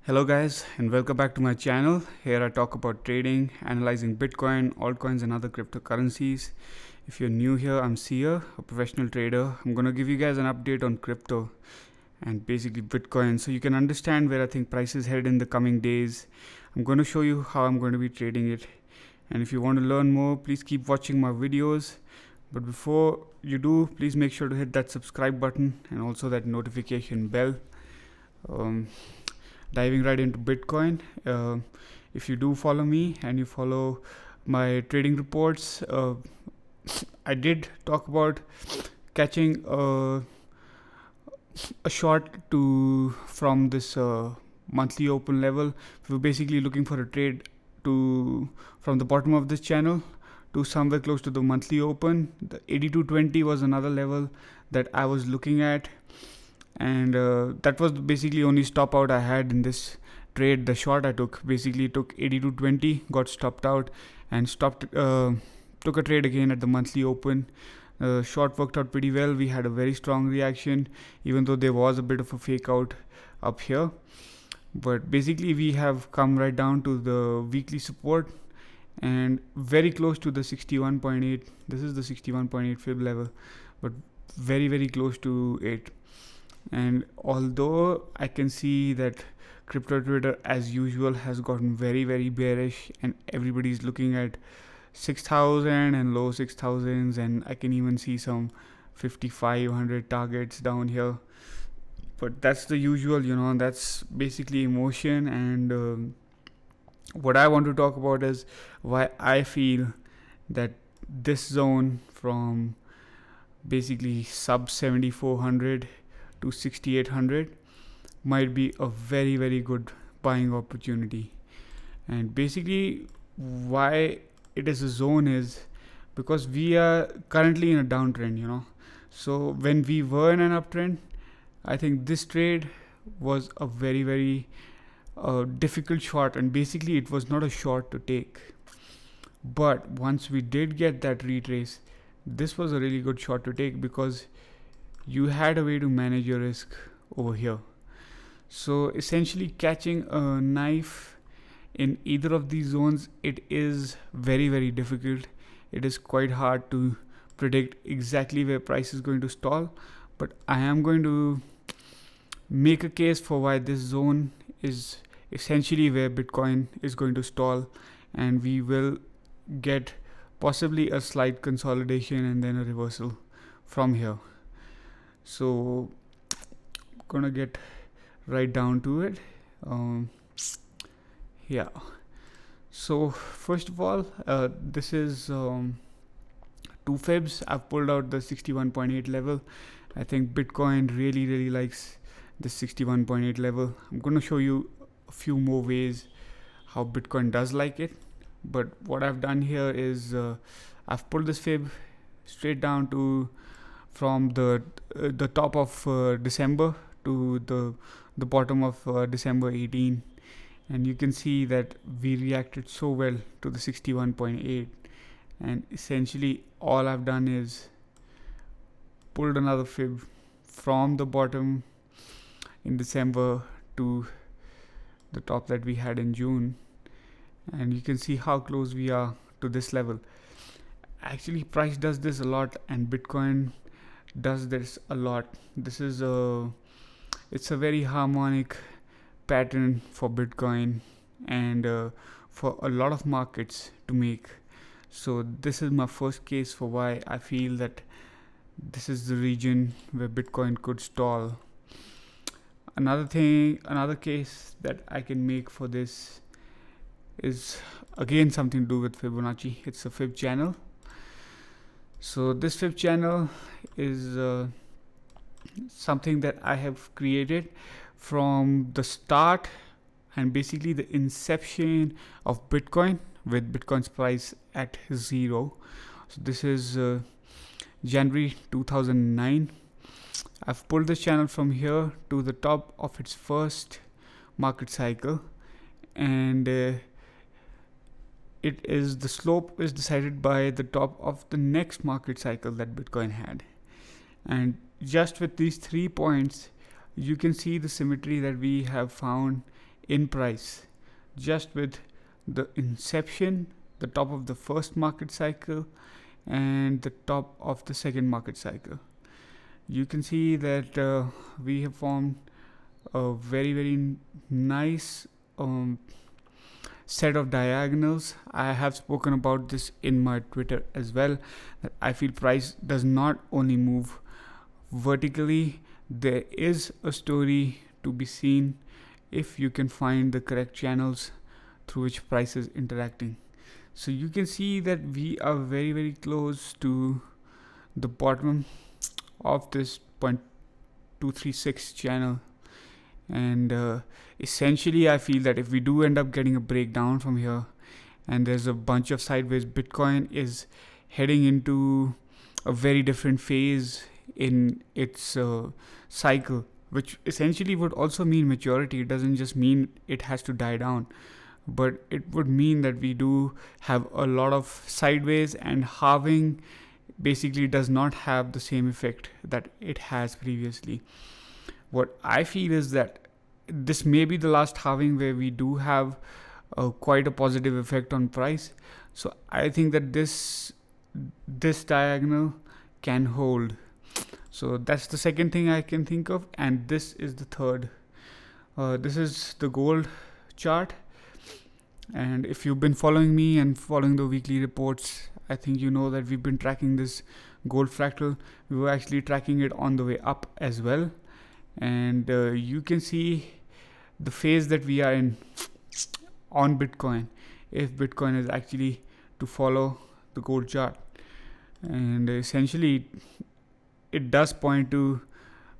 Hello guys and welcome back to my channel. Here I talk about trading, analyzing Bitcoin, altcoins and other cryptocurrencies. If you're new here, I'm Sia, a professional trader. I'm going to give you guys an update on crypto and basically Bitcoin so you can understand where I think prices head in the coming days. I'm going to show you how I'm going to be trading it. And if you want to learn more, please keep watching my videos. But before you do, please make sure to hit that subscribe button and also that notification bell. Diving right into Bitcoin, if you do follow me and you follow my trading reports, I did talk about catching a short from this monthly open level. We're basically looking for a trade from the bottom of this channel to somewhere close to the monthly open. The 82.20 was another level that I was looking at, and that was basically only stop out I had in this trade. The short I took basically took 82.20, got stopped out and took a trade again at the monthly open. Short worked out pretty well. We had a very strong reaction, even though there was a bit of a fake out up here, but basically we have come right down to the weekly support and very close to the 61.8. This is the 61.8 fib level, but very close to it. And although I can see that crypto Twitter as usual has gotten very bearish and everybody's looking at 6,000 and low 6,000s, and I can even see some 5,500 targets down here, but that's the usual, that's basically emotion. And what I want to talk about is why I feel that this zone from basically sub 7,400 to 6,800 might be a very good buying opportunity. And basically why it is a zone is because we are currently in a downtrend, so when we were in an uptrend, I think this trade was a very difficult short, and basically it was not a short to take. But once we did get that retrace, this was a really good short to take because you had a way to manage your risk over here. So essentially catching a knife in either of these zones, it is very difficult. It is quite hard to predict exactly where price is going to stall, but I am going to make a case for why this zone is essentially where Bitcoin is going to stall, and we will get possibly a slight consolidation and then a reversal from here. So I'm gonna get right down to it. Yeah, so first of all, this is 2 fibs. I've pulled out the 61.8 level. I think Bitcoin really likes the 61.8 level. I'm gonna show you a few more ways how Bitcoin does like it, but what I've done here is I've pulled this fib straight down to from the top of December to the bottom of December 18, and you can see that we reacted so well to the 61.8, and essentially all I've done is pulled another fib from the bottom in December to the top that we had in June, and you can see how close we are to this level. Actually, price does this a lot, and Bitcoin does this a lot. It's a very harmonic pattern for Bitcoin and for a lot of markets to make. So this is my first case for why I feel that this is the region where Bitcoin could stall. Another case that I can make for this is again something to do with Fibonacci. It's a fib channel. So this fib channel is something that I have created from the start and basically the inception of Bitcoin, with Bitcoin's price at 0. So this is January 2009. I've pulled this channel from here to the top of its first market cycle, and the slope is decided by the top of the next market cycle that Bitcoin had. And just with these 3 points, you can see the symmetry that we have found in price just with the inception, the top of the first market cycle, and the top of the second market cycle. You can see that we have formed a very nice set of diagonals. I have spoken about this in my Twitter as well, that I feel price does not only move vertically, there is a story to be seen if you can find the correct channels through which price is interacting. So you can see that we are very close to the bottom of this 0.236 channel, and essentially I feel that if we do end up getting a breakdown from here and there's a bunch of sideways, Bitcoin is heading into a very different phase in its cycle, which essentially would also mean maturity. It doesn't just mean it has to die down, but it would mean that we do have a lot of sideways, and halving basically does not have the same effect that it has previously. What I feel is that this may be the last halving where we do have quite a positive effect on price. So I think that this diagonal can hold. So that's the second thing I can think of, and this is the third. This is the gold chart, and if you've been following me and following the weekly reports, I think you know that we've been tracking this gold fractal. We were actually tracking it on the way up as well, and you can see the phase that we are in on Bitcoin, if Bitcoin is actually to follow the gold chart. And essentially it does point to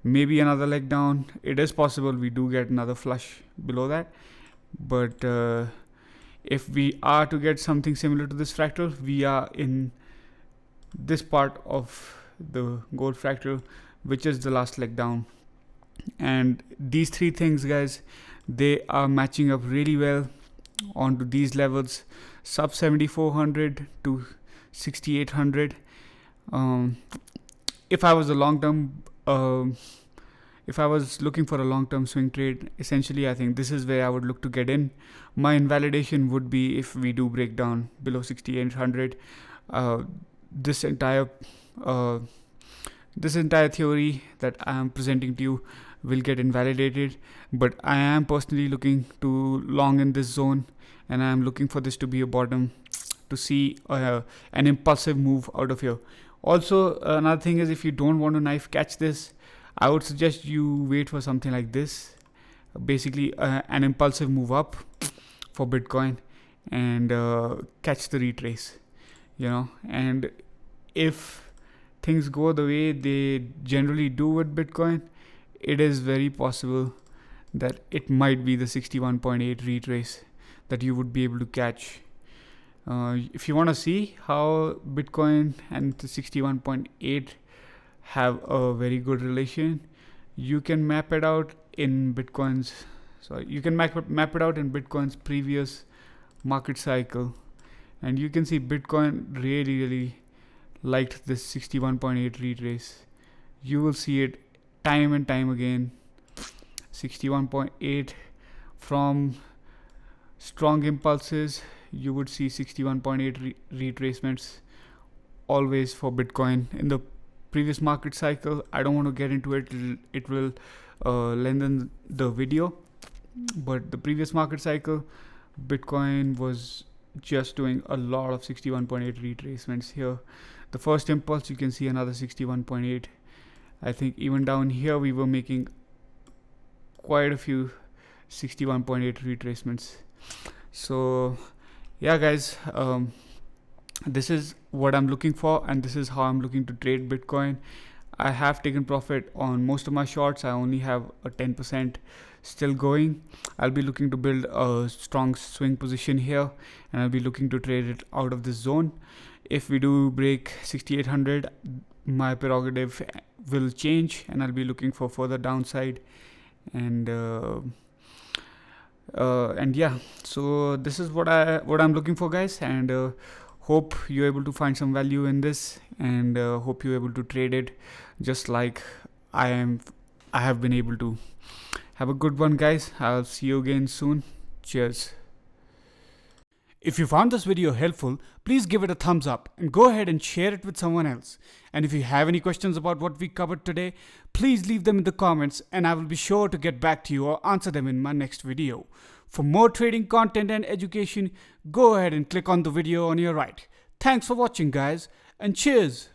maybe another leg down. It is possible we do get another flush below that, but if we are to get something similar to this fractal, we are in this part of the gold fractal, which is the last leg down. And these three things, guys, they are matching up really well onto these levels, sub 7400 to 6800. If I was looking for a long-term swing trade, essentially I think this is where I would look to get in. My invalidation would be if we do break down below 6800. This entire theory that I am presenting to you will get invalidated, but I am personally looking to long in this zone, and I am looking for this to be a bottom to see an impulsive move out of here. Also, another thing is, if you don't want to knife catch this, I would suggest you wait for something like this, basically an impulsive move up for Bitcoin, and catch the retrace, and if things go the way they generally do with Bitcoin, it is very possible that it might be the 61.8 retrace that you would be able to catch. If you want to see how Bitcoin and the 61.8 have a very good relation, you can map it out in Bitcoin's previous market cycle, and you can see Bitcoin really liked this 61.8 retrace. You will see it time and time again. 61.8 from strong impulses, you would see 61.8 retracements always for Bitcoin in the previous market cycle. I don't want to get into it, it will lengthen the video, but the previous market cycle, Bitcoin was just doing a lot of 61.8 retracements here. The first impulse, you can see another 61.8. I think even down here we were making quite a few 61.8 retracements. So yeah, guys, this is what I'm looking for, and this is how I'm looking to trade Bitcoin. I have taken profit on most of my shorts. I only have a 10% still going. I'll be looking to build a strong swing position here, and I'll be looking to trade it out of this zone. If we do break 6800, my prerogative will change, and I'll be looking for further downside. And yeah, so this is what I'm looking for, guys, and hope you're able to find some value in this, and hope you're able to trade it just like I have been able to. Have a good one, guys. I'll see you again soon. Cheers. If you found this video helpful, please give it a thumbs up and go ahead and share it with someone else. And if you have any questions about what we covered today, please leave them in the comments and I will be sure to get back to you or answer them in my next video. For more trading content and education, go ahead and click on the video on your right. Thanks for watching, guys, and cheers!